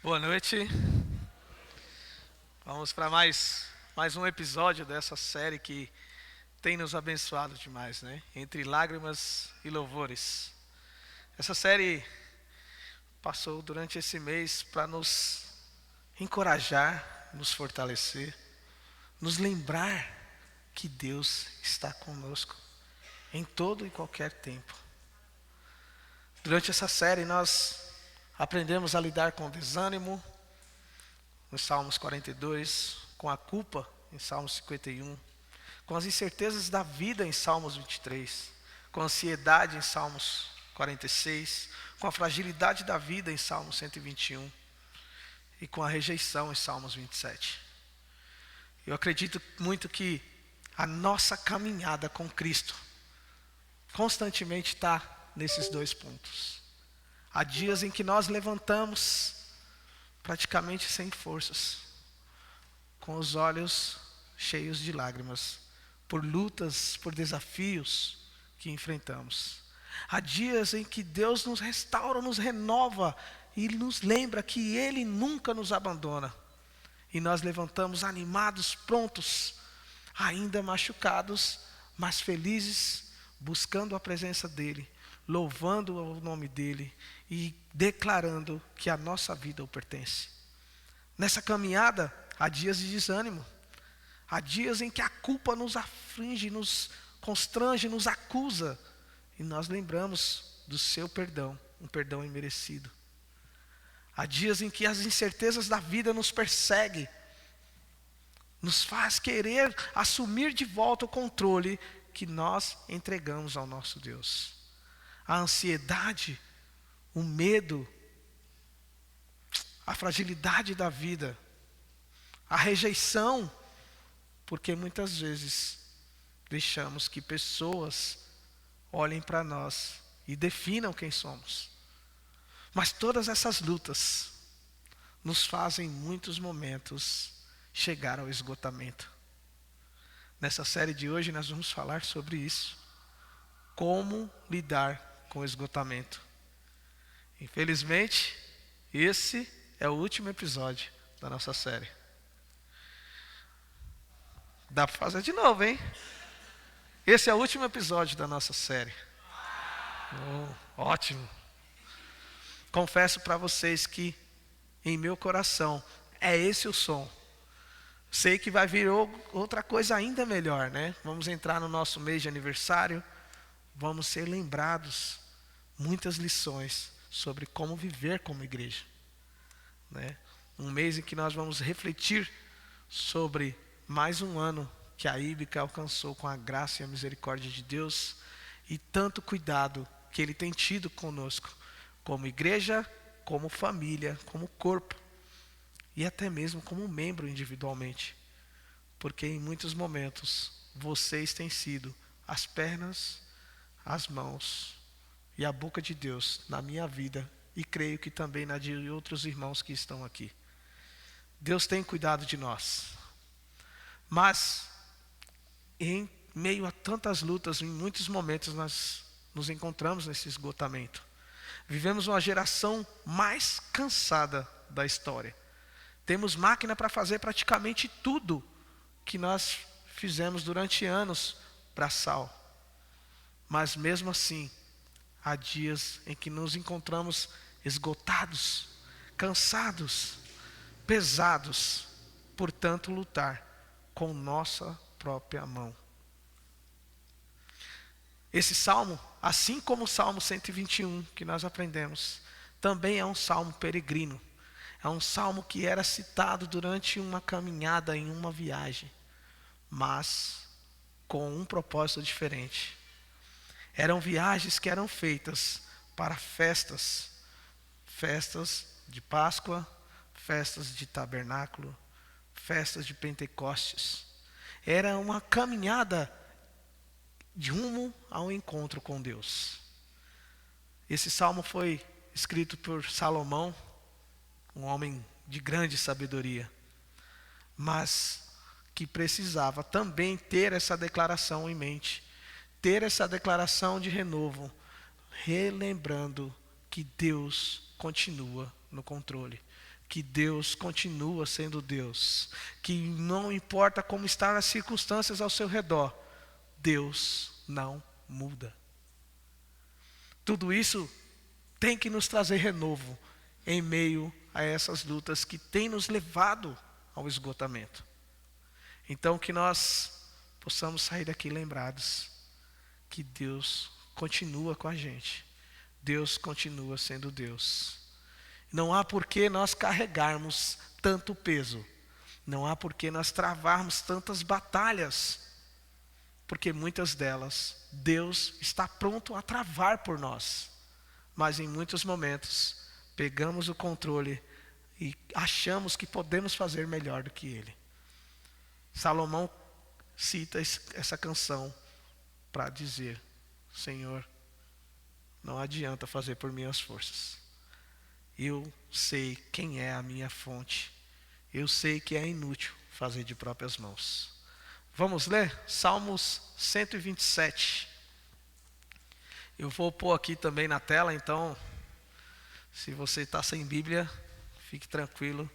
Boa noite. Vamos para mais um episódio dessa série que tem nos abençoado demais, né? Entre lágrimas e louvores. Essa série passou durante esse mês para nos encorajar, nos fortalecer, nos lembrar que Deus está conosco em todo e qualquer tempo. Durante essa série nós aprendemos a lidar com o desânimo, nos Salmos 42, com a culpa, em Salmos 51, com as incertezas da vida, em Salmos 23, com a ansiedade, em Salmos 46, com a fragilidade da vida, em Salmos 121, e com a rejeição, em Salmos 27. Eu acredito muito que a nossa caminhada com Cristo constantemente está nesses dois pontos. Há dias em que nós levantamos praticamente sem forças, com os olhos cheios de lágrimas, por lutas, por desafios que enfrentamos. Há dias em que Deus nos restaura, nos renova e nos lembra que Ele nunca nos abandona. E nós levantamos animados, prontos, ainda machucados, mas felizes, buscando a presença dEle, louvando o nome dEle e declarando que a nossa vida o pertence. Nessa caminhada, há dias de desânimo, há dias em que a culpa nos aflige, nos constrange, nos acusa, e nós lembramos do seu perdão, um perdão imerecido. Há dias em que as incertezas da vida nos perseguem, nos faz querer assumir de volta o controle que nós entregamos ao nosso Deus. A ansiedade, o medo, a fragilidade da vida, a rejeição, porque muitas vezes deixamos que pessoas olhem para nós e definam quem somos. Mas todas essas lutas nos fazem em muitos momentos chegar ao esgotamento. Nessa série de hoje nós vamos falar sobre isso. Como lidar com o esgotamento. Infelizmente, esse é o último episódio da nossa série. Dá para fazer de novo, hein? Esse é o último episódio da nossa série. Ótimo. Confesso para vocês que em meu coração é esse o som. Sei que vai vir outra coisa ainda melhor, né? Vamos entrar no nosso mês de aniversário. Vamos ser lembrados muitas lições sobre como viver como igreja, né? Um mês em que nós vamos refletir sobre mais um ano que a Íbica alcançou com a graça e a misericórdia de Deus e tanto cuidado que Ele tem tido conosco, como igreja, como família, como corpo e até mesmo como membro individualmente, porque em muitos momentos vocês têm sido as pernas, as mãos e a boca de Deus na minha vida e creio que também na de outros irmãos que estão aqui. Deus tem cuidado de nós, mas em meio a tantas lutas, em muitos momentos nós nos encontramos nesse esgotamento. Vivemos uma geração mais cansada da história. Temos máquina para fazer praticamente tudo que nós fizemos durante anos braçal. Mas mesmo assim, há dias em que nos encontramos esgotados, cansados, pesados, por tanto lutar com nossa própria mão. Esse salmo, assim como o Salmo 121 que nós aprendemos, também é um salmo peregrino. É um salmo que era citado durante uma caminhada em uma viagem, mas com um propósito diferente. Eram viagens que eram feitas para festas de Páscoa, festas de tabernáculo, festas de Pentecostes. Era uma caminhada de rumo ao encontro com Deus. Esse salmo foi escrito por Salomão, um homem de grande sabedoria, mas que precisava também ter essa declaração em mente, ter essa declaração de renovo, relembrando que Deus continua no controle, que Deus continua sendo Deus, que não importa como estão as circunstâncias ao seu redor, Deus não muda. Tudo isso tem que nos trazer renovo em meio a essas lutas que têm nos levado ao esgotamento. Então que nós possamos sair daqui lembrados que Deus continua com a gente. Deus continua sendo Deus. Não há por que nós carregarmos tanto peso. Não há por que nós travarmos tantas batalhas. Porque muitas delas, Deus está pronto a travar por nós. Mas em muitos momentos, pegamos o controle e achamos que podemos fazer melhor do que Ele. Salomão cita essa canção para dizer: Senhor, não adianta fazer por minhas forças. Eu sei quem é a minha fonte. Eu sei que é inútil fazer de próprias mãos. Vamos ler? Salmos 127. Eu vou pôr aqui também na tela, então, se você está sem Bíblia, fique tranquilo.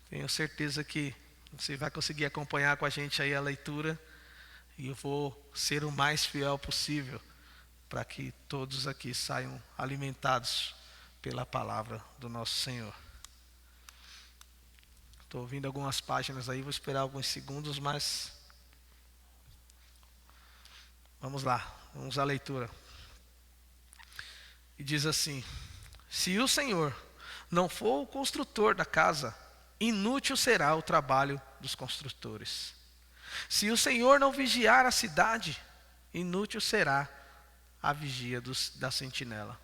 Tenho certeza que você vai conseguir acompanhar com a gente aí a leitura. E eu vou ser o mais fiel possível para que todos aqui saiam alimentados pela palavra do nosso Senhor. Estou ouvindo algumas páginas aí, vou esperar alguns segundos, mas vamos lá, vamos à leitura. E diz assim: se o Senhor não for o construtor da casa, inútil será o trabalho dos construtores. Se o Senhor não vigiar a cidade, inútil será a vigia da sentinela.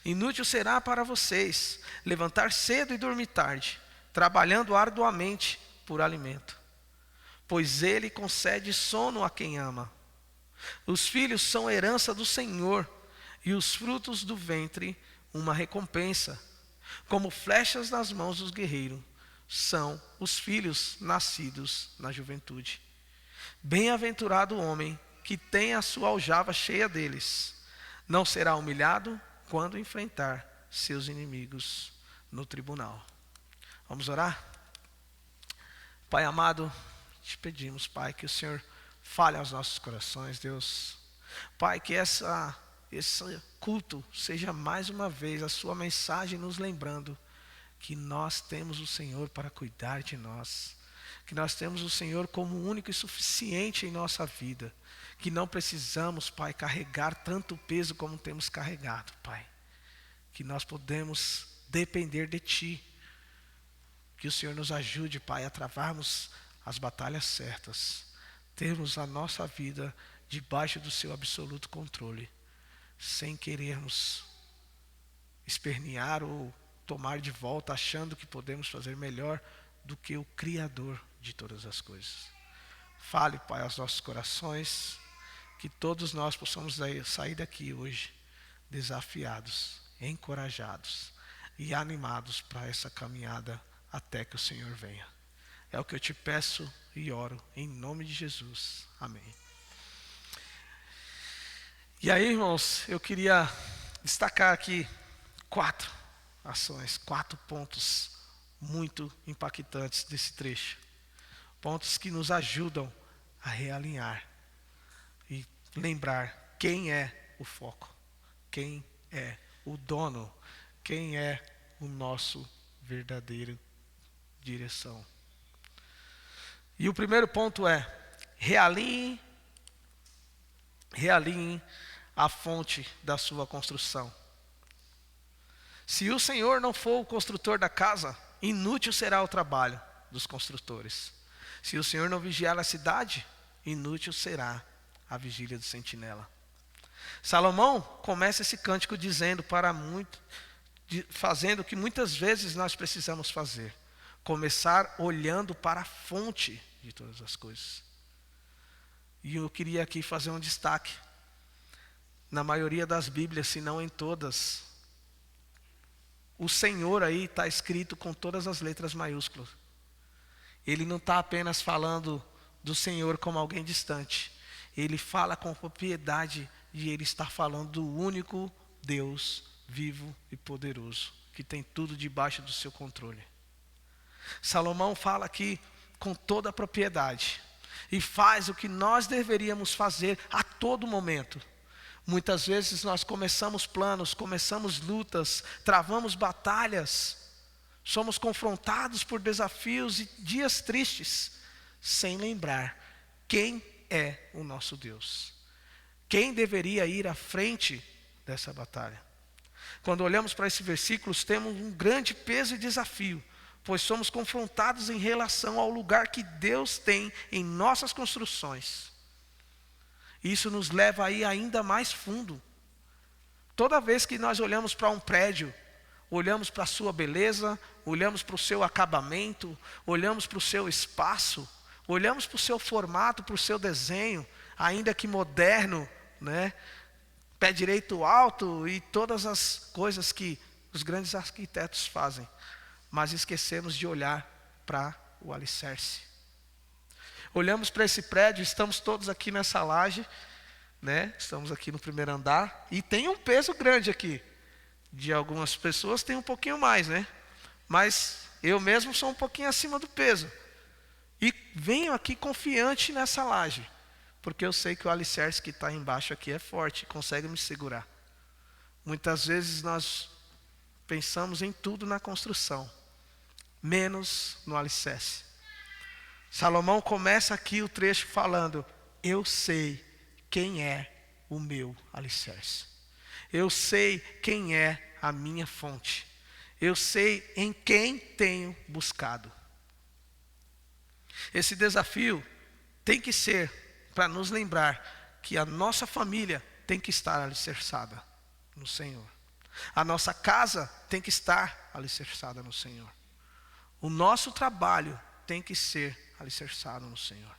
Inútil será para vocês levantar cedo e dormir tarde, trabalhando arduamente por alimento, pois Ele concede sono a quem ama. Os filhos são herança do Senhor, e os frutos do ventre uma recompensa. Como flechas nas mãos dos guerreiros, são os filhos nascidos na juventude. Bem-aventurado o homem que tem a sua aljava cheia deles. Não será humilhado quando enfrentar seus inimigos no tribunal. Vamos orar? Pai amado, te pedimos, Pai, que o Senhor fale aos nossos corações, Deus. Pai, que esse culto seja mais uma vez a sua mensagem nos lembrando que nós temos o Senhor para cuidar de nós, que nós temos o Senhor como único e suficiente em nossa vida, que não precisamos, Pai, carregar tanto peso como temos carregado, Pai, que nós podemos depender de Ti, que o Senhor nos ajude, Pai, a travarmos as batalhas certas, termos a nossa vida debaixo do Seu absoluto controle, sem querermos espernear ou tomar de volta, achando que podemos fazer melhor do que o Criador de todas as coisas. Fale, Pai, aos nossos corações, que todos nós possamos sair daqui hoje desafiados, encorajados e animados para essa caminhada até que o Senhor venha. É o que eu te peço e oro em nome de Jesus. Amém. E aí, irmãos, eu queria destacar aqui 4 ações, 4 pontos muito impactantes desse trecho. Pontos que nos ajudam a realinhar e lembrar quem é o foco, quem é o dono, quem é o nosso verdadeiro direção. E o primeiro ponto é: realinhe a fonte da sua construção. Se o Senhor não for o construtor da casa, inútil será o trabalho dos construtores. Se o Senhor não vigiar a cidade, inútil será a vigília do sentinela. Salomão começa esse cântico fazendo o que muitas vezes nós precisamos fazer: começar olhando para a fonte de todas as coisas. E eu queria aqui fazer um destaque. Na maioria das Bíblias, se não em todas, o Senhor aí está escrito com todas as letras maiúsculas. Ele não está apenas falando do Senhor como alguém distante. Ele fala com propriedade e ele está falando do único Deus vivo e poderoso que tem tudo debaixo do seu controle. Salomão fala aqui com toda a propriedade e faz o que nós deveríamos fazer a todo momento. Muitas vezes nós começamos planos, começamos lutas, travamos batalhas, somos confrontados por desafios e dias tristes, sem lembrar quem é o nosso Deus. Quem deveria ir à frente dessa batalha? Quando olhamos para esses versículos, temos um grande peso e desafio, pois somos confrontados em relação ao lugar que Deus tem em nossas construções. Isso nos leva a ir ainda mais fundo. Toda vez que nós olhamos para um prédio, olhamos para a sua beleza, olhamos para o seu acabamento, olhamos para o seu espaço, olhamos para o seu formato, para o seu desenho, ainda que moderno, né? Pé direito alto e todas as coisas que os grandes arquitetos fazem. Mas esquecemos de olhar para o alicerce. Olhamos para esse prédio, estamos todos aqui nessa laje, né? Estamos aqui no primeiro andar e tem um peso grande aqui. De algumas pessoas tem um pouquinho mais, né? Mas eu mesmo sou um pouquinho acima do peso. E venho aqui confiante nessa laje, porque eu sei que o alicerce que está embaixo aqui é forte, consegue me segurar. Muitas vezes nós pensamos em tudo na construção, menos no alicerce. Salomão começa aqui o trecho falando: eu sei quem é o meu alicerce. Eu sei quem é a minha fonte. Eu sei em quem tenho buscado. Esse desafio tem que ser para nos lembrar que a nossa família tem que estar alicerçada no Senhor. A nossa casa tem que estar alicerçada no Senhor. O nosso trabalho tem que ser alicerçado no Senhor.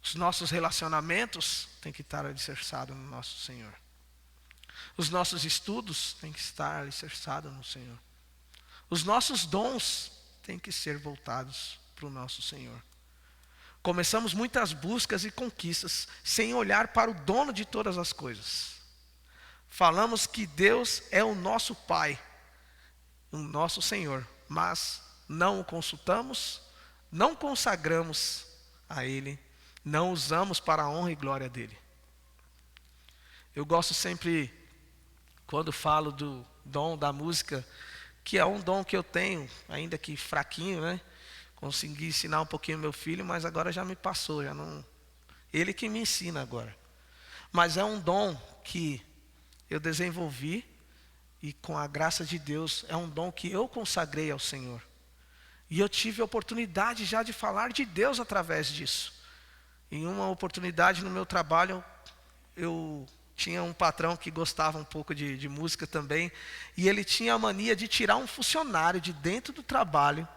Os nossos relacionamentos têm que estar alicerçados no nosso Senhor. Os nossos estudos têm que estar alicerçados no Senhor. Os nossos dons têm que ser voltados para o nosso Senhor. Começamos muitas buscas e conquistas sem olhar para o dono de todas as coisas. Falamos que Deus é o nosso Pai, o nosso Senhor, mas não o consultamos, não consagramos a Ele, não usamos para a honra e glória dEle. Eu gosto sempre, quando falo do dom da música, que é um dom que eu tenho, ainda que fraquinho, né? Consegui ensinar um pouquinho meu filho, mas agora já me passou, já não. Ele que me ensina agora. Mas é um dom que eu desenvolvi e com a graça de Deus é um dom que eu consagrei ao Senhor. E eu tive a oportunidade já de falar de Deus através disso. Em uma oportunidade no meu trabalho, eu tinha um patrão que gostava um pouco de música também, e ele tinha a mania de tirar um funcionário de dentro do trabalho,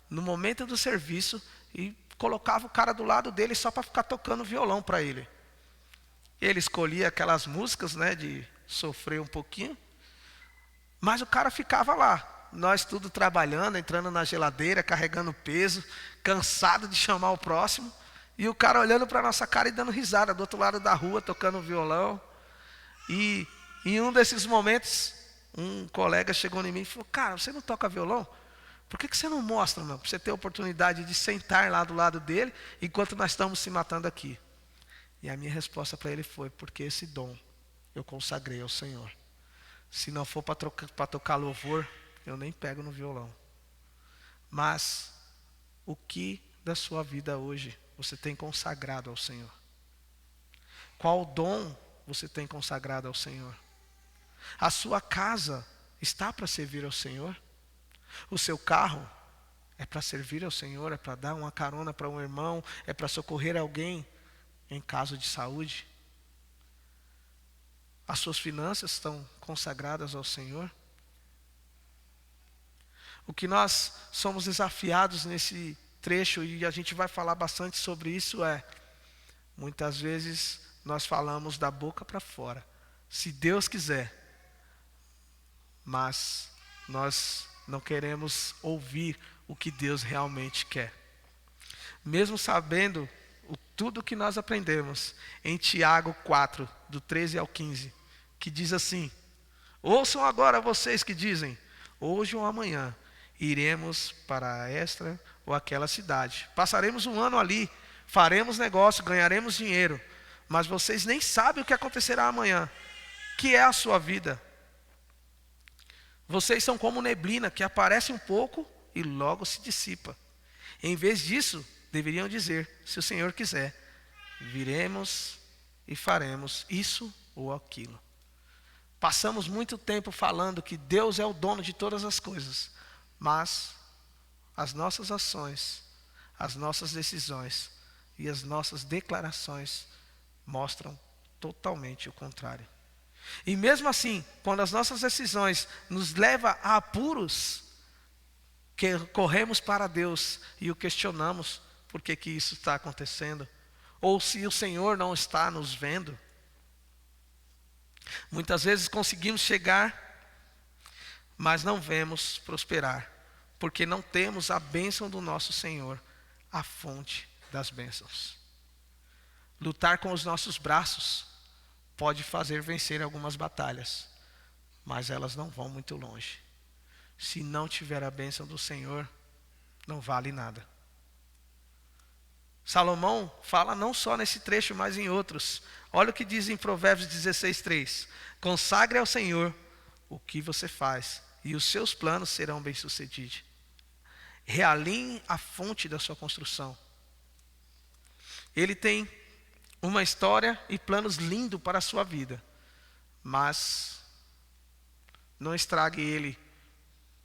no momento do serviço, e colocava o cara do lado dele só para ficar tocando violão para ele. Ele escolhia aquelas músicas, né, de sofrer um pouquinho, mas o cara ficava lá, nós tudo trabalhando, entrando na geladeira, carregando peso, cansado de chamar o próximo, e o cara olhando para a nossa cara e dando risada do outro lado da rua, tocando violão. E em um desses momentos, um colega chegou em mim e falou: cara, você não toca violão? Por que você não mostra, meu? Para você ter a oportunidade de sentar lá do lado dele, enquanto nós estamos se matando aqui. E a minha resposta para ele foi: porque esse dom eu consagrei ao Senhor. Se não for para tocar louvor, eu nem pego no violão. Mas o que da sua vida hoje você tem consagrado ao Senhor? Qual dom você tem consagrado ao Senhor? A sua casa está para servir ao Senhor? O seu carro é para servir ao Senhor? É para dar uma carona para um irmão? É para socorrer alguém em caso de saúde? As suas finanças estão consagradas ao Senhor? O que nós somos desafiados nesse trecho, e a gente vai falar bastante sobre isso, muitas vezes nós falamos da boca para fora, se Deus quiser, mas nós não queremos ouvir o que Deus realmente quer. Mesmo sabendo tudo que nós aprendemos em Tiago 4, do 13 ao 15, que diz assim: ouçam agora vocês que dizem, hoje ou amanhã, iremos para esta ou aquela cidade. Passaremos um ano ali, faremos negócio, ganharemos dinheiro, mas vocês nem sabem o que acontecerá amanhã, que é a sua vida. Vocês são como neblina que aparece um pouco e logo se dissipa. Em vez disso, deveriam dizer: se o Senhor quiser, viremos e faremos isso ou aquilo. Passamos muito tempo falando que Deus é o dono de todas as coisas, mas as nossas ações, as nossas decisões e as nossas declarações mostram totalmente o contrário. E mesmo assim, quando as nossas decisões nos levam a apuros, que corremos para Deus e o questionamos por que isso está acontecendo, ou se o Senhor não está nos vendo. Muitas vezes conseguimos chegar, mas não vemos prosperar, porque não temos a bênção do nosso Senhor, a fonte das bênçãos. Lutar com os nossos braços pode fazer vencer algumas batalhas, mas elas não vão muito longe. Se não tiver a bênção do Senhor, não vale nada. Salomão fala não só nesse trecho, mas em outros. Olha o que diz em Provérbios 16:3: consagre ao Senhor o que você faz, e os seus planos serão bem-sucedidos. Realinhe a fonte da sua construção. Ele tem uma história e planos lindos para a sua vida, mas não estrague ele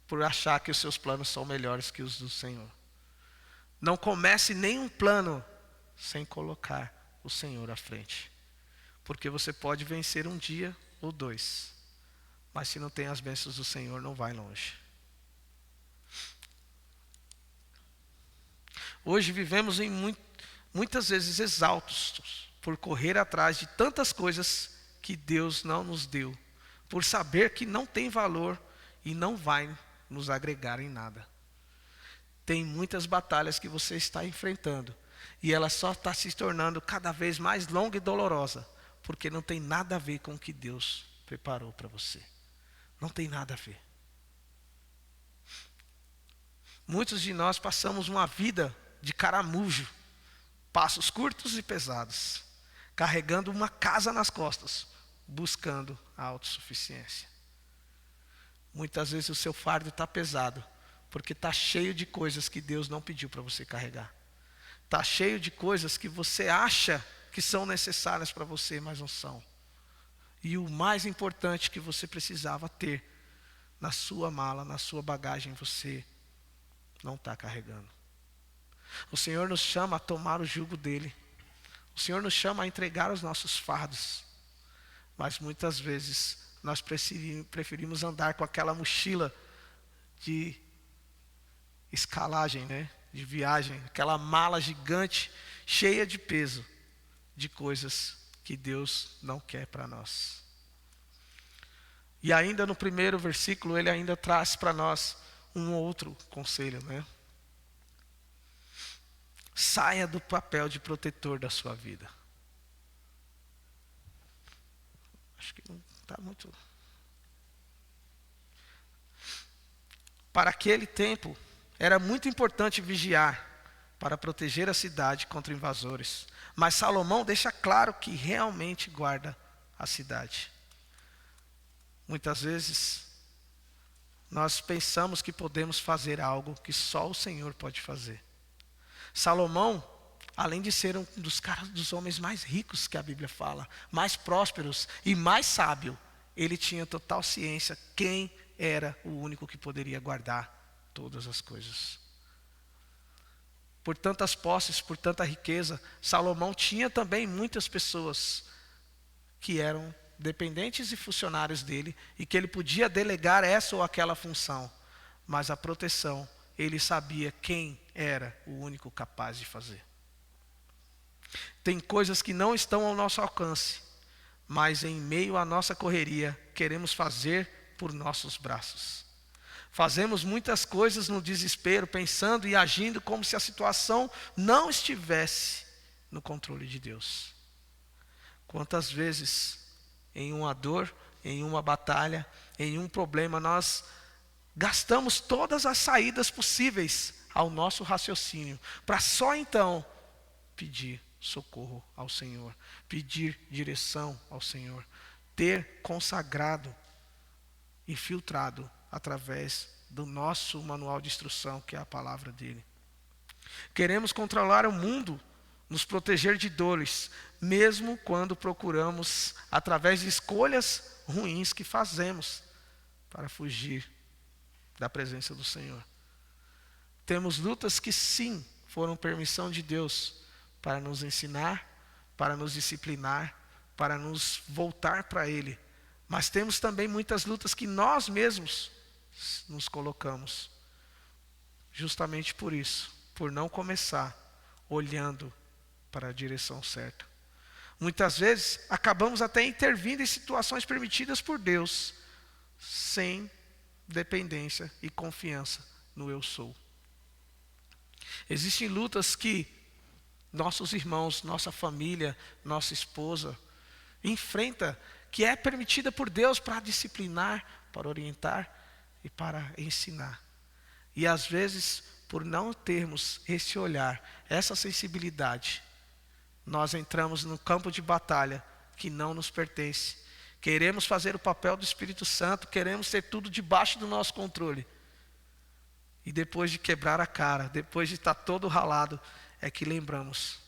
por achar que os seus planos são melhores que os do Senhor. Não comece nenhum plano sem colocar o Senhor à frente, porque você pode vencer um dia ou dois, mas se não tem as bênçãos do Senhor, não vai longe. Hoje vivemos muitas vezes exaustos por correr atrás de tantas coisas que Deus não nos deu, por saber que não tem valor e não vai nos agregar em nada. Tem muitas batalhas que você está enfrentando e ela só está se tornando cada vez mais longa e dolorosa, porque não tem nada a ver com o que Deus preparou para você. Não tem nada a ver. Muitos de nós passamos uma vida de caramujo, passos curtos e pesados, carregando uma casa nas costas, buscando a autossuficiência. Muitas vezes o seu fardo está pesado, porque está cheio de coisas que Deus não pediu para você carregar. Está cheio de coisas que você acha que são necessárias para você, mas não são. E o mais importante que você precisava ter na sua mala, na sua bagagem, você não está carregando. O Senhor nos chama a tomar o jugo dele. O Senhor nos chama a entregar os nossos fardos. Mas muitas vezes nós preferimos andar com aquela mochila de escalagem, de viagem, aquela mala gigante, cheia de peso, de coisas que Deus não quer para nós. E ainda no primeiro versículo, ele ainda traz para nós um outro conselho, Saia do papel de protetor da sua vida. Acho que não está muito. Para aquele tempo, era muito importante vigiar para proteger a cidade contra invasores. Mas Salomão deixa claro que realmente guarda a cidade. Muitas vezes, nós pensamos que podemos fazer algo que só o Senhor pode fazer. Salomão, além de ser um dos homens mais ricos que a Bíblia fala, mais prósperos e mais sábio, ele tinha total ciência quem era o único que poderia guardar todas as coisas. Por tantas posses, por tanta riqueza, Salomão tinha também muitas pessoas que eram dependentes e funcionários dele e que ele podia delegar essa ou aquela função, mas a proteção, ele sabia quem era o único capaz de fazer. Tem coisas que não estão ao nosso alcance, mas em meio à nossa correria, queremos fazer por nossos braços. Fazemos muitas coisas no desespero, pensando e agindo como se a situação não estivesse no controle de Deus. Quantas vezes, em uma dor, em uma batalha, em um problema, nós gastamos todas as saídas possíveis ao nosso raciocínio, para só então pedir socorro ao Senhor, pedir direção ao Senhor, ter consagrado e filtrado através do nosso manual de instrução, que é a palavra dele. Queremos controlar o mundo, nos proteger de dores, mesmo quando procuramos, através de escolhas ruins que fazemos, para fugir da presença do Senhor. Temos lutas que sim, foram permissão de Deus, para nos ensinar, para nos disciplinar, para nos voltar para Ele. Mas temos também muitas lutas que nós mesmos nos colocamos. Justamente por isso, por não começar olhando para a direção certa. Muitas vezes, acabamos até intervindo em situações permitidas por Deus, sem dependência e confiança no eu sou. Existem lutas que nossos irmãos, nossa família, nossa esposa enfrenta, que é permitida por Deus para disciplinar, para orientar e para ensinar. E às vezes, por não termos esse olhar, essa sensibilidade, nós entramos no campo de batalha que não nos pertence. Queremos fazer o papel do Espírito Santo, queremos ter tudo debaixo do nosso controle. E depois de quebrar a cara, depois de estar todo ralado, é que lembramos: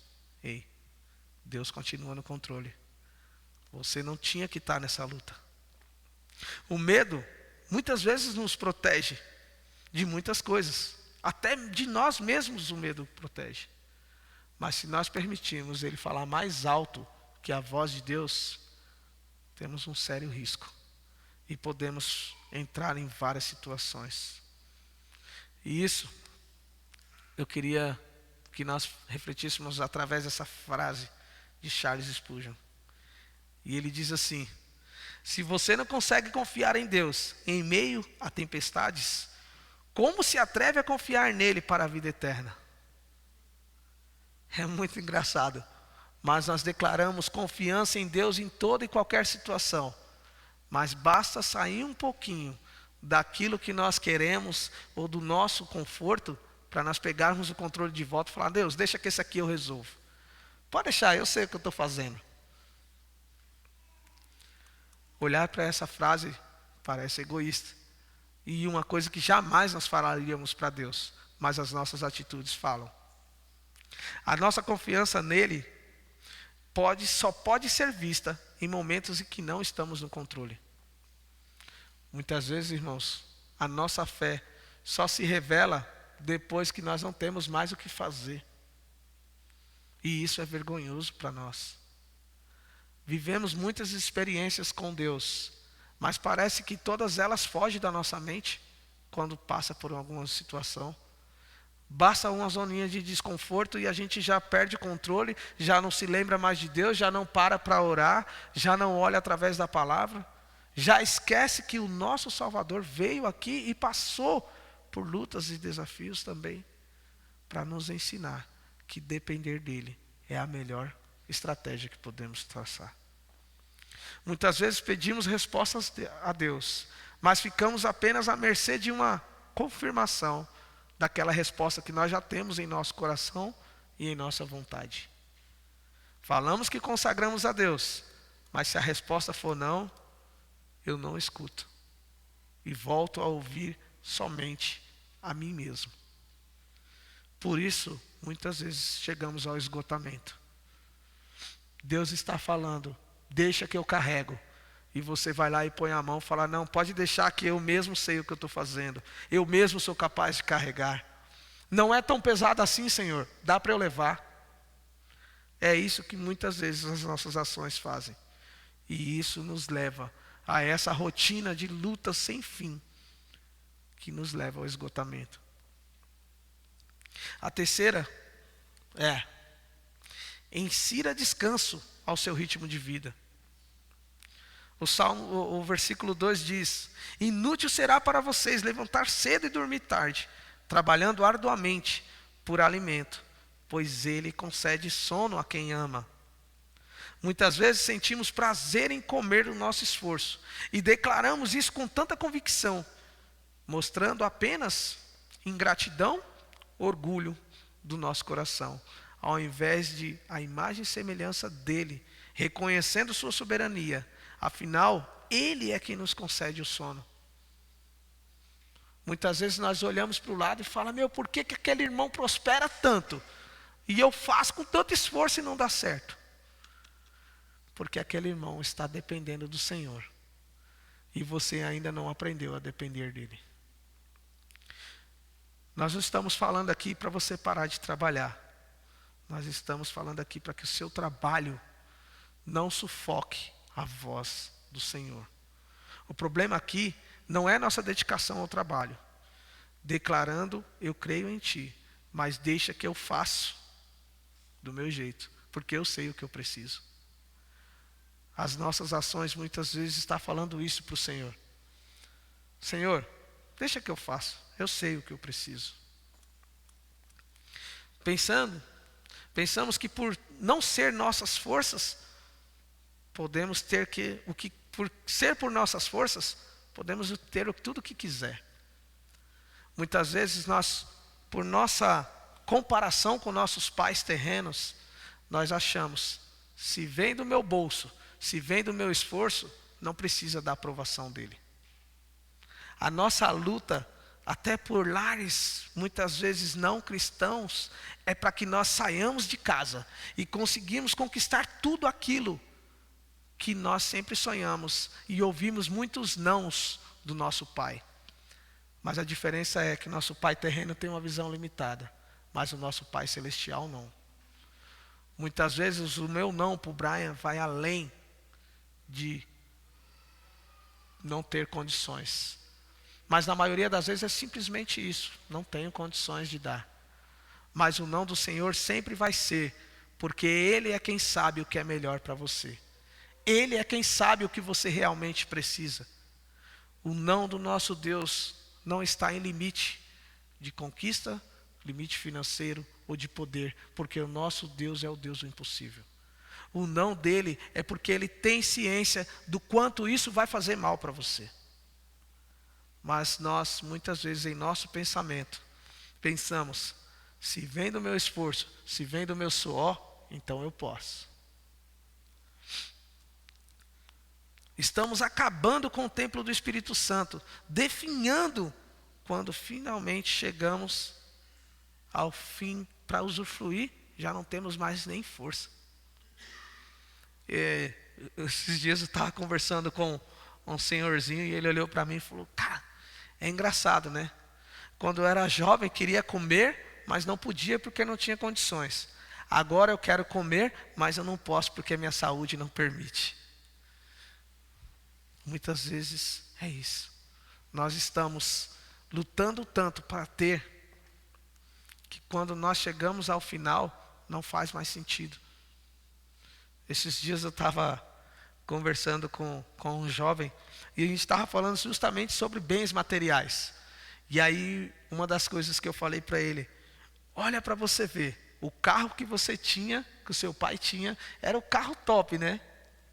ei, Deus continua no controle. Você não tinha que estar nessa luta. O medo, muitas vezes nos protege de muitas coisas. Até de nós mesmos o medo protege. Mas se nós permitirmos ele falar mais alto que a voz de Deus, temos um sério risco. E podemos entrar em várias situações. E isso, eu queria que nós refletíssemos através dessa frase de Charles Spurgeon. E ele diz assim: se você não consegue confiar em Deus em meio a tempestades, como se atreve a confiar nele para a vida eterna? É muito engraçado, mas nós declaramos confiança em Deus em toda e qualquer situação. Mas basta sair um pouquinho daquilo que nós queremos ou do nosso conforto para nós pegarmos o controle de volta e falar: Deus, deixa que esse aqui eu resolvo. Pode deixar, eu sei o que eu estou fazendo. Olhar para essa frase parece egoísta. E uma coisa que jamais nós falaríamos para Deus, mas as nossas atitudes falam. A nossa confiança nele só pode ser vista em momentos em que não estamos no controle. Muitas vezes, irmãos, a nossa fé só se revela depois que nós não temos mais o que fazer. E isso é vergonhoso para nós. Vivemos muitas experiências com Deus, mas parece que todas elas fogem da nossa mente quando passa por alguma situação. Basta uma zoninha de desconforto e a gente já perde o controle, já não se lembra mais de Deus, já não para orar, já não olha através da palavra, já esquece que o nosso Salvador veio aqui e passou por lutas e desafios também, para nos ensinar que depender dele é a melhor estratégia que podemos traçar. Muitas vezes pedimos respostas a Deus, mas ficamos apenas à mercê de uma confirmação daquela resposta que nós já temos em nosso coração e em nossa vontade. Falamos que consagramos a Deus, mas se a resposta for não, eu não escuto. E volto a ouvir somente a mim mesmo. Por isso, muitas vezes chegamos ao esgotamento. Deus está falando: deixa que eu carrego. E você vai lá e põe a mão e fala: não, pode deixar que eu mesmo sei o que eu estou fazendo. Eu mesmo sou capaz de carregar. Não é tão pesado assim, Senhor, dá para eu levar. É isso que muitas vezes as nossas ações fazem. E isso nos leva a essa rotina de luta sem fim, que nos leva ao esgotamento. A terceira é: insira descanso ao seu ritmo de vida. O versículo 2 diz: inútil será para vocês levantar cedo e dormir tarde, trabalhando arduamente por alimento, pois ele concede sono a quem ama. Muitas vezes sentimos prazer em comer o nosso esforço, e declaramos isso com tanta convicção, mostrando apenas ingratidão, orgulho do nosso coração, ao invés de a imagem e semelhança dele, reconhecendo sua soberania. Afinal, ele é quem nos concede o sono. Muitas vezes nós olhamos para o lado e falamos, por que aquele irmão prospera tanto? E eu faço com tanto esforço e não dá certo. Porque aquele irmão está dependendo do Senhor. E você ainda não aprendeu a depender dele. Nós não estamos falando aqui para você parar de trabalhar. Nós estamos falando aqui para que o seu trabalho não sufoque a voz do Senhor. O problema aqui não é nossa dedicação ao trabalho, declarando, eu creio em ti, mas deixa que eu faço do meu jeito, porque eu sei o que eu preciso. As nossas ações muitas vezes estão falando isso para o Senhor. Senhor, deixa que eu faço, eu sei o que eu preciso. Pensamos que por não ser nossas forças, podemos ter por nossas forças, podemos ter tudo o que quiser. Muitas vezes nós, por nossa comparação com nossos pais terrenos, nós achamos, se vem do meu bolso, se vem do meu esforço, não precisa da aprovação dele. A nossa luta, até por lares, muitas vezes não cristãos, é para que nós saiamos de casa e conseguimos conquistar tudo aquilo que nós sempre sonhamos e ouvimos muitos nãos do nosso pai. Mas a diferença é que nosso pai terreno tem uma visão limitada, mas o nosso pai celestial não. Muitas vezes o meu não para o Brian vai além de não ter condições. Mas na maioria das vezes é simplesmente isso, não tenho condições de dar. Mas o não do Senhor sempre vai ser, porque Ele é quem sabe o que é melhor para você. Ele é quem sabe o que você realmente precisa. O não do nosso Deus não está em limite de conquista, limite financeiro ou de poder, porque o nosso Deus é o Deus do impossível. O não dele é porque ele tem ciência do quanto isso vai fazer mal para você. Mas nós, muitas vezes em nosso pensamento, pensamos, se vem do meu esforço, se vem do meu suor, então eu posso. Estamos acabando com o templo do Espírito Santo, definhando quando finalmente chegamos ao fim para usufruir, já não temos mais nem força. Esses dias eu estava conversando com um senhorzinho e ele olhou para mim e falou, cara, é engraçado, né? Quando eu era jovem queria comer, mas não podia porque não tinha condições. Agora eu quero comer, mas eu não posso porque minha saúde não permite. Muitas vezes é isso. Nós estamos lutando tanto para ter, que quando nós chegamos ao final, não faz mais sentido. Esses dias eu estava conversando com um jovem, e a gente estava falando justamente sobre bens materiais. E aí, uma das coisas que eu falei para ele, olha para você ver, o carro que você tinha, que o seu pai tinha, era o carro top, né?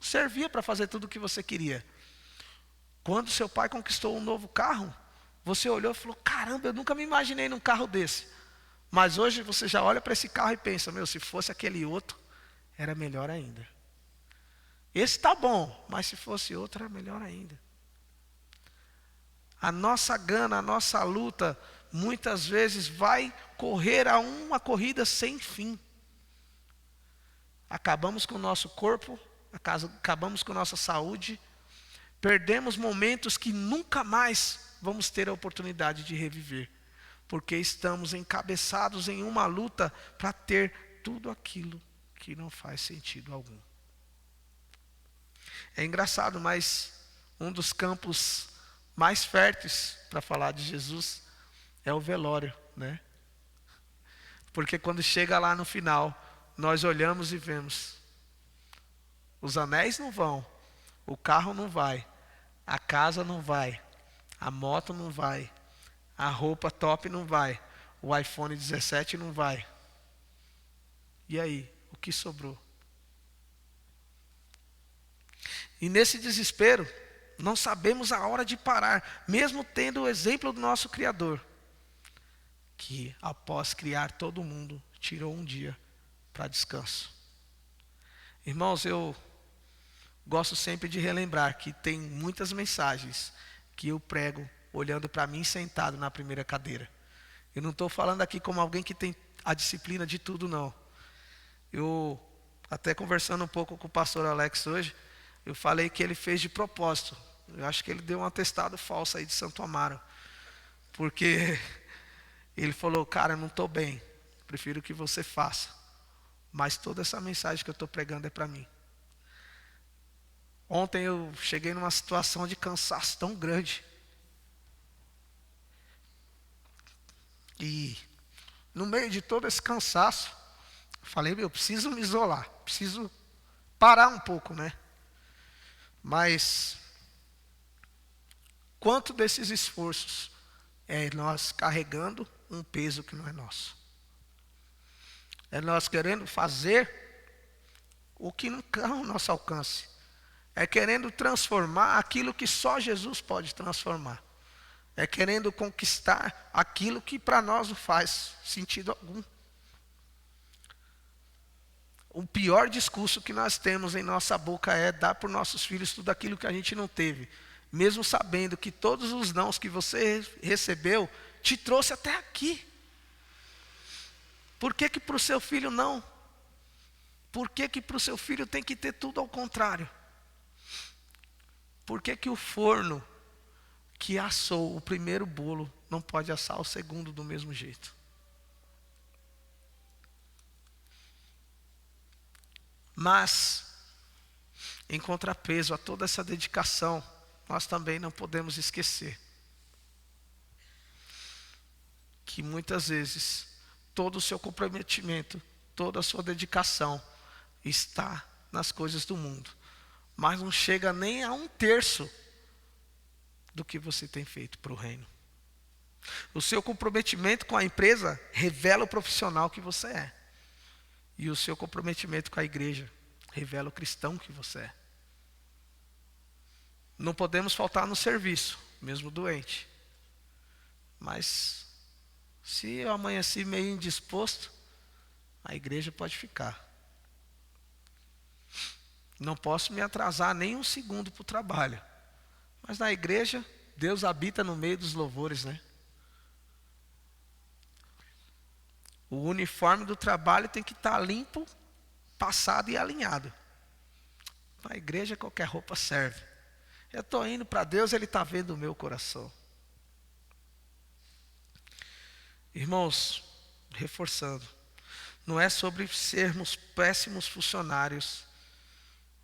Servia para fazer tudo o que você queria. Quando seu pai conquistou um novo carro, você olhou e falou, caramba, eu nunca me imaginei num carro desse. Mas hoje você já olha para esse carro e pensa, se fosse aquele outro, era melhor ainda. Esse está bom, mas se fosse outro, era melhor ainda. A nossa gana, a nossa luta, muitas vezes vai correr a uma corrida sem fim. Acabamos com o nosso corpo, acabamos com a nossa saúde, perdemos momentos que nunca mais vamos ter a oportunidade de reviver, porque estamos encabeçados em uma luta para ter tudo aquilo que não faz sentido algum. É engraçado, mas um dos campos mais férteis para falar de Jesus é o velório, né? Porque quando chega lá no final, nós olhamos e vemos, os anéis não vão, o carro não vai, a casa não vai, a moto não vai, a roupa top não vai, o iPhone 17 não vai. E aí, o que sobrou? E nesse desespero, não sabemos a hora de parar, mesmo tendo o exemplo do nosso Criador, que após criar todo mundo, tirou um dia para descanso. Irmãos, eu gosto sempre de relembrar que tem muitas mensagens que eu prego olhando para mim sentado na primeira cadeira. Eu não estou falando aqui como alguém que tem a disciplina de tudo, não. Eu, até conversando um pouco com o pastor Alex hoje, eu falei que ele fez de propósito. Eu acho que ele deu um atestado falso aí de Santo Amaro. Porque ele falou, cara, eu não estou bem, prefiro que você faça. Mas toda essa mensagem que eu estou pregando é para mim. Ontem eu cheguei numa situação de cansaço tão grande. E no meio de todo esse cansaço, eu falei, eu preciso me isolar, preciso parar um pouco, né? Mas quanto desses esforços é nós carregando um peso que não é nosso? É nós querendo fazer o que não está ao nosso alcance. É querendo transformar aquilo que só Jesus pode transformar. É querendo conquistar aquilo que para nós não faz sentido algum. O pior discurso que nós temos em nossa boca é dar para os nossos filhos tudo aquilo que a gente não teve. Mesmo sabendo que todos os nãos que você recebeu te trouxe até aqui. Por que para o seu filho não? Por que para o seu filho tem que ter tudo ao contrário? Por que o forno que assou o primeiro bolo não pode assar o segundo do mesmo jeito? Mas, em contrapeso a toda essa dedicação, nós também não podemos esquecer que muitas vezes todo o seu comprometimento, toda a sua dedicação está nas coisas do mundo, mas não chega nem a 1/3 do que você tem feito para o reino. O seu comprometimento com a empresa revela o profissional que você é. E o seu comprometimento com a igreja revela o cristão que você é. Não podemos faltar no serviço, mesmo doente. Mas se eu amanheci meio indisposto, a igreja pode ficar. Não posso me atrasar nem um segundo para o trabalho. Mas na igreja, Deus habita no meio dos louvores, né? O uniforme do trabalho tem que estar limpo, passado e alinhado. Na igreja qualquer roupa serve. Eu estou indo para Deus, Ele está vendo o meu coração. Irmãos, reforçando, não é sobre sermos péssimos funcionários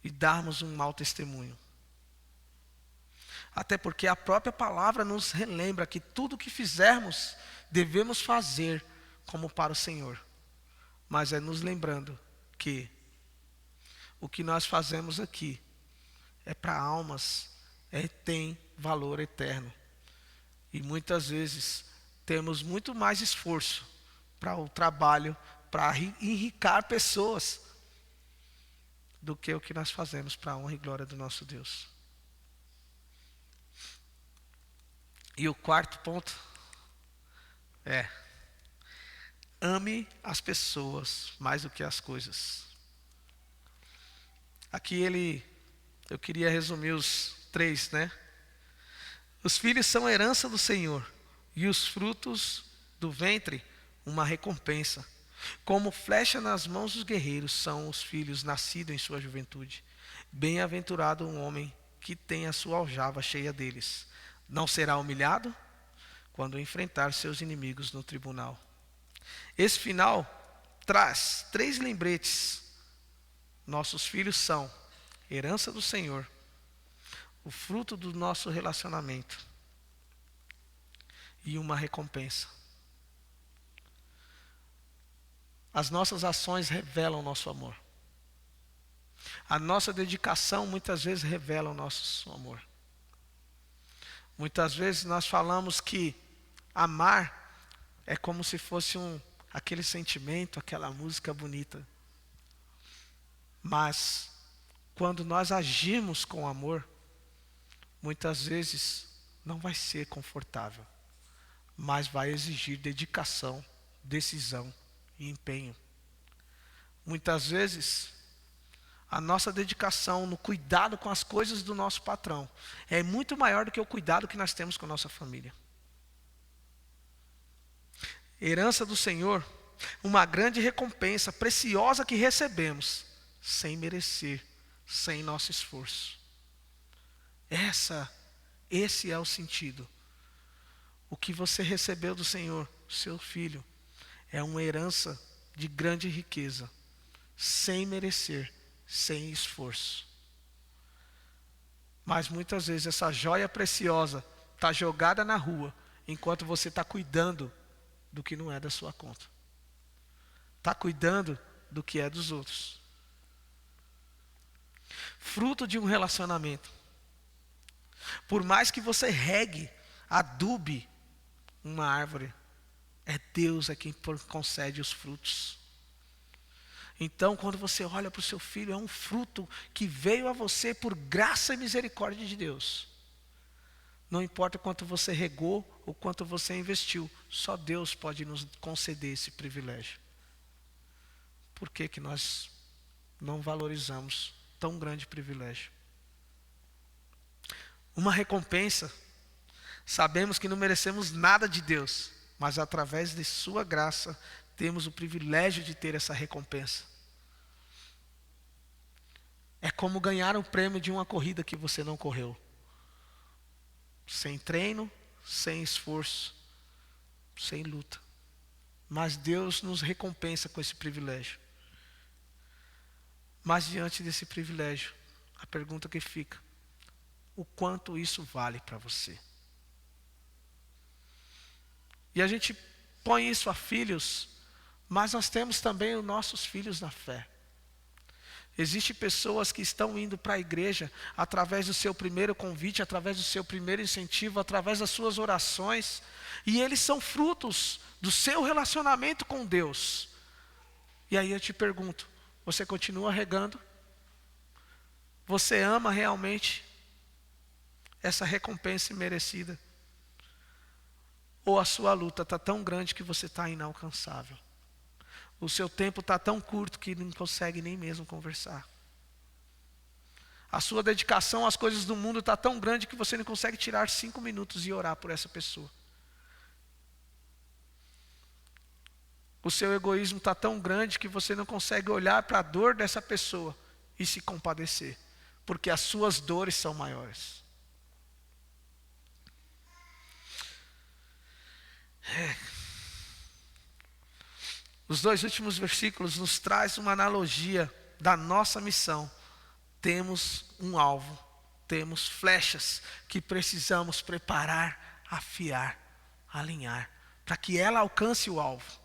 e darmos um mau testemunho. Até porque a própria palavra nos relembra que tudo que fizermos, devemos fazer como para o Senhor. Mas é nos lembrando que o que nós fazemos aqui é para almas, tem valor eterno. E muitas vezes temos muito mais esforço para o trabalho, para enriquecer pessoas, do que o que nós fazemos para a honra e glória do nosso Deus. E o quarto ponto é: ame as pessoas mais do que as coisas. Aqui eu queria resumir os 3, né? Os filhos são herança do Senhor, e os frutos do ventre, uma recompensa. Como flecha nas mãos dos guerreiros são os filhos nascidos em sua juventude. Bem-aventurado um homem que tem a sua aljava cheia deles. Não será humilhado quando enfrentar seus inimigos no tribunal. Esse final traz 3 lembretes. Nossos filhos são herança do Senhor, o fruto do nosso relacionamento e uma recompensa. As nossas ações revelam o nosso amor. A nossa dedicação muitas vezes revela o nosso amor. Muitas vezes nós falamos que amar é como se fosse aquele sentimento, aquela música bonita. Mas quando nós agimos com amor, muitas vezes não vai ser confortável, mas vai exigir dedicação, decisão e empenho. Muitas vezes, a nossa dedicação no cuidado com as coisas do nosso patrão é muito maior do que o cuidado que nós temos com a nossa família. Herança do Senhor, uma grande recompensa preciosa que recebemos, sem merecer, sem nosso esforço. Esse é o sentido. O que você recebeu do Senhor, seu filho, é uma herança de grande riqueza, sem merecer, sem esforço. Mas muitas vezes essa joia preciosa está jogada na rua, enquanto você está cuidando do que não é da sua conta. Está cuidando do que é dos outros. Fruto de um relacionamento. Por mais que você regue, adube uma árvore, é Deus quem concede os frutos. Então, quando você olha para o seu filho, é um fruto que veio a você por graça e misericórdia de Deus. Não importa quanto você regou ou quanto você investiu, só Deus pode nos conceder esse privilégio. Por que que nós não valorizamos tão grande privilégio? Uma recompensa. Sabemos que não merecemos nada de Deus, mas através de sua graça temos o privilégio de ter essa recompensa. É como ganhar um prêmio de uma corrida que você não correu. Sem treino, sem esforço, sem luta. Mas Deus nos recompensa com esse privilégio. Mas diante desse privilégio, a pergunta que fica: o quanto isso vale para você? E a gente põe isso a filhos, mas nós temos também os nossos filhos na fé. Existem pessoas que estão indo para a igreja através do seu primeiro convite, através do seu primeiro incentivo, através das suas orações, e eles são frutos do seu relacionamento com Deus. E aí eu te pergunto, você continua regando? Você ama realmente essa recompensa imerecida? Ou a sua luta está tão grande que você está inalcançável? O seu tempo está tão curto que não consegue nem mesmo conversar. A sua dedicação às coisas do mundo está tão grande que você não consegue tirar 5 minutos e orar por essa pessoa. O seu egoísmo está tão grande que você não consegue olhar para a dor dessa pessoa e se compadecer, porque as suas dores são maiores. Os 2 últimos versículos nos traz uma analogia da nossa missão. Temos um alvo, temos flechas que precisamos preparar, afiar, alinhar, para que ela alcance o alvo.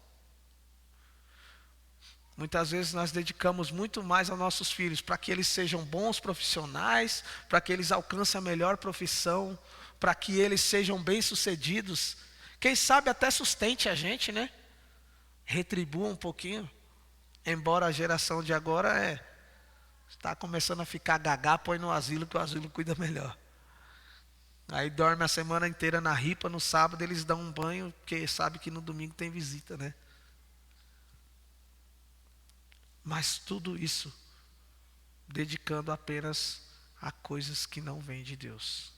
Muitas vezes nós dedicamos muito mais aos nossos filhos para que eles sejam bons profissionais, para que eles alcancem a melhor profissão, para que eles sejam bem-sucedidos. Quem sabe até sustente a gente, né? Retribua um pouquinho. Embora a geração de agora está começando a ficar gagá, põe no asilo que o asilo cuida melhor. Aí dorme a semana inteira na ripa, no sábado eles dão um banho, porque sabe que no domingo tem visita, né? Mas tudo isso dedicando apenas a coisas que não vêm de Deus.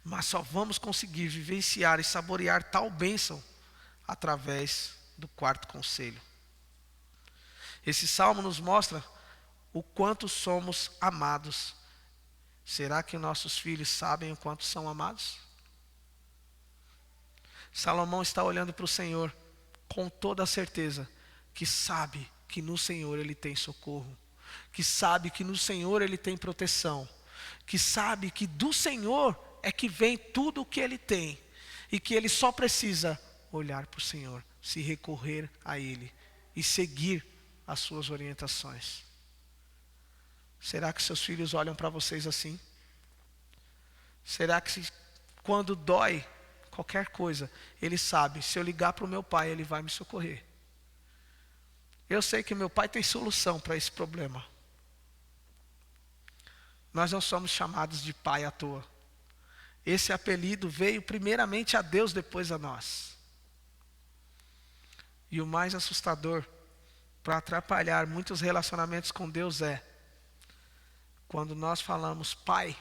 Mas só vamos conseguir vivenciar e saborear tal bênção através do 4º conselho. Esse salmo nos mostra o quanto somos amados. Será que nossos filhos sabem o quanto são amados? Salomão está olhando para o Senhor com toda a certeza que sabe que no Senhor ele tem socorro, que sabe que no Senhor ele tem proteção, que sabe que do Senhor é que vem tudo o que ele tem, e que ele só precisa olhar para o Senhor, se recorrer a Ele e seguir as suas orientações. Será que seus filhos olham para vocês assim? Será que quando dói qualquer coisa, ele sabe, se eu ligar para o meu pai, ele vai me socorrer? Eu sei que meu pai tem solução para esse problema. Nós não somos chamados de pai à toa. Esse apelido veio primeiramente a Deus, depois a nós. E o mais assustador para atrapalhar muitos relacionamentos com Deus é quando nós falamos pai,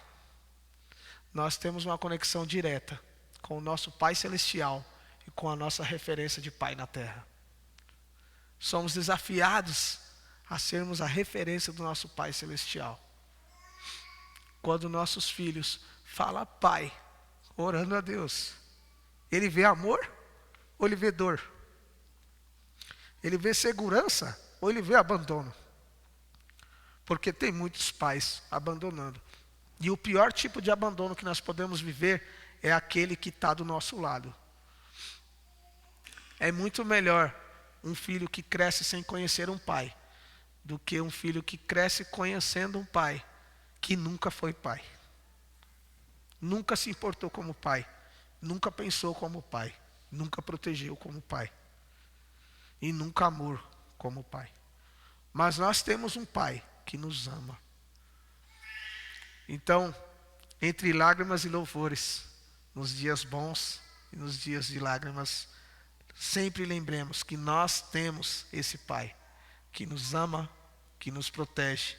nós temos uma conexão direta com o nosso Pai Celestial e com a nossa referência de pai na terra. Somos desafiados a sermos a referência do nosso Pai Celestial. Quando nossos filhos falam pai, orando a Deus, ele vê amor ou ele vê dor? Ele vê segurança ou ele vê abandono? Porque tem muitos pais abandonando. E o pior tipo de abandono que nós podemos viver é aquele que está do nosso lado. É muito melhor um filho que cresce sem conhecer um pai do que um filho que cresce conhecendo um pai que nunca foi pai. Nunca se importou como pai. Nunca pensou como pai. Nunca protegeu como pai. E nunca amou como pai. Mas nós temos um pai que nos ama. Então, entre lágrimas e louvores, nos dias bons e nos dias de lágrimas, sempre lembremos que nós temos esse pai que nos ama, que nos protege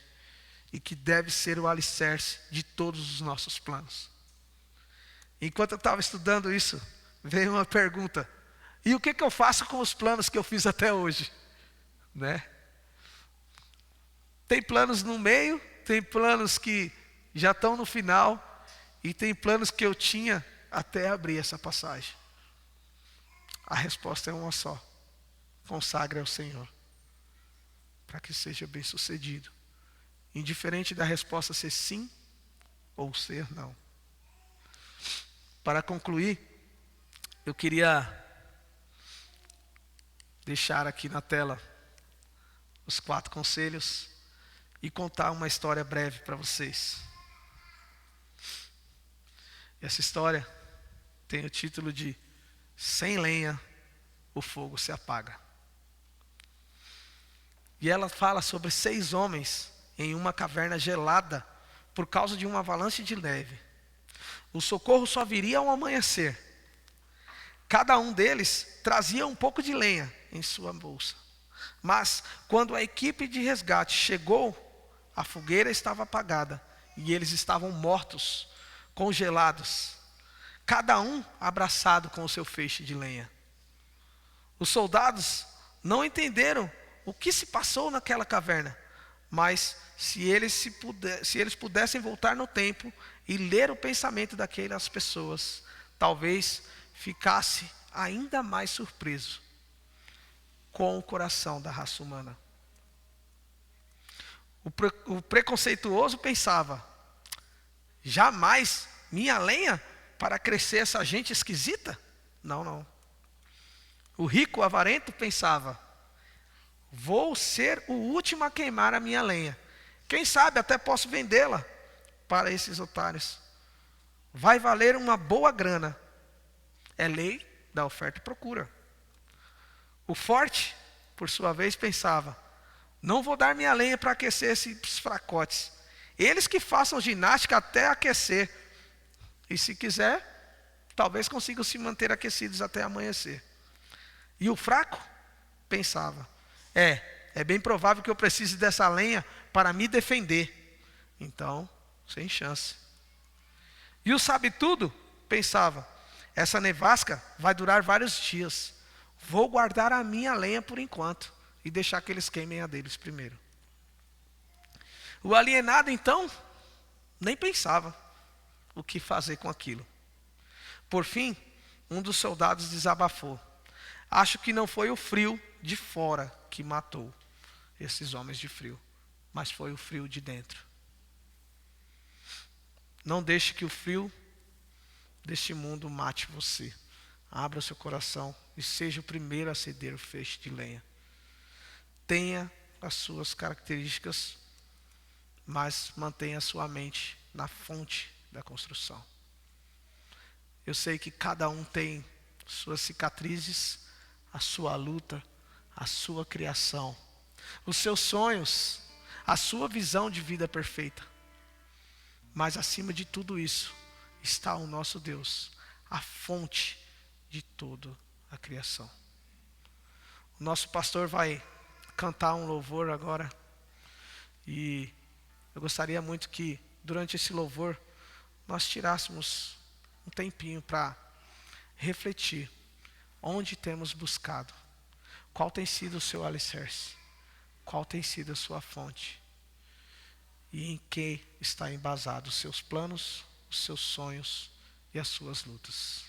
e que deve ser o alicerce de todos os nossos planos. Enquanto eu estava estudando isso, veio uma pergunta: e o que eu faço com os planos que eu fiz até hoje? Né? Tem planos no meio, tem planos que já estão no final, e tem planos que eu tinha até abrir essa passagem. A resposta é uma só: consagre ao Senhor, para que seja bem sucedido, indiferente da resposta ser sim ou ser não. Para concluir, eu queria deixar aqui na tela os 4 conselhos e contar uma história breve para vocês. Essa história tem o título de Sem lenha, o fogo se apaga. E ela fala sobre 6 homens em uma caverna gelada por causa de uma avalanche de neve. O socorro só viria ao amanhecer. Cada um deles trazia um pouco de lenha em sua bolsa. Mas quando a equipe de resgate chegou, a fogueira estava apagada e eles estavam mortos, congelados, cada um abraçado com o seu feixe de lenha. Os soldados não entenderam o que se passou naquela caverna, mas se eles pudessem voltar no tempo e ler o pensamento daquelas pessoas, talvez ficasse ainda mais surpreso com o coração da raça humana. O preconceituoso pensava: jamais minha lenha para crescer essa gente esquisita? Não. O rico avarento pensava: vou ser o último a queimar a minha lenha. Quem sabe até posso vendê-la para esses otários. Vai valer uma boa grana. É lei da oferta e procura. O forte, por sua vez, pensava: não vou dar minha lenha para aquecer esses fracotes. Eles que façam ginástica até aquecer. E se quiser, talvez consigam se manter aquecidos até amanhecer. E o fraco pensava: é bem provável que eu precise dessa lenha para me defender. Então, sem chance. E o sabe-tudo pensava: essa nevasca vai durar vários dias. Vou guardar a minha lenha por enquanto e deixar que eles queimem a deles primeiro. O alienado, então, nem pensava o que fazer com aquilo. Por fim, um dos soldados desabafou: acho que não foi o frio de fora que matou esses homens de frio, mas foi o frio de dentro. Não deixe que o frio deste mundo mate você. Abra seu coração e seja o primeiro a ceder o feixe de lenha. Tenha as suas características, mas mantenha a sua mente na fonte da construção. Eu sei que cada um tem suas cicatrizes, a sua luta, a sua criação, os seus sonhos, a sua visão de vida perfeita. Mas acima de tudo isso está o nosso Deus, a fonte de toda a criação. O nosso pastor vai cantar um louvor agora. E eu gostaria muito que durante esse louvor nós tirássemos um tempinho para refletir onde temos buscado, qual tem sido o seu alicerce, qual tem sido a sua fonte e em que está embasado os seus planos, os seus sonhos e as suas lutas.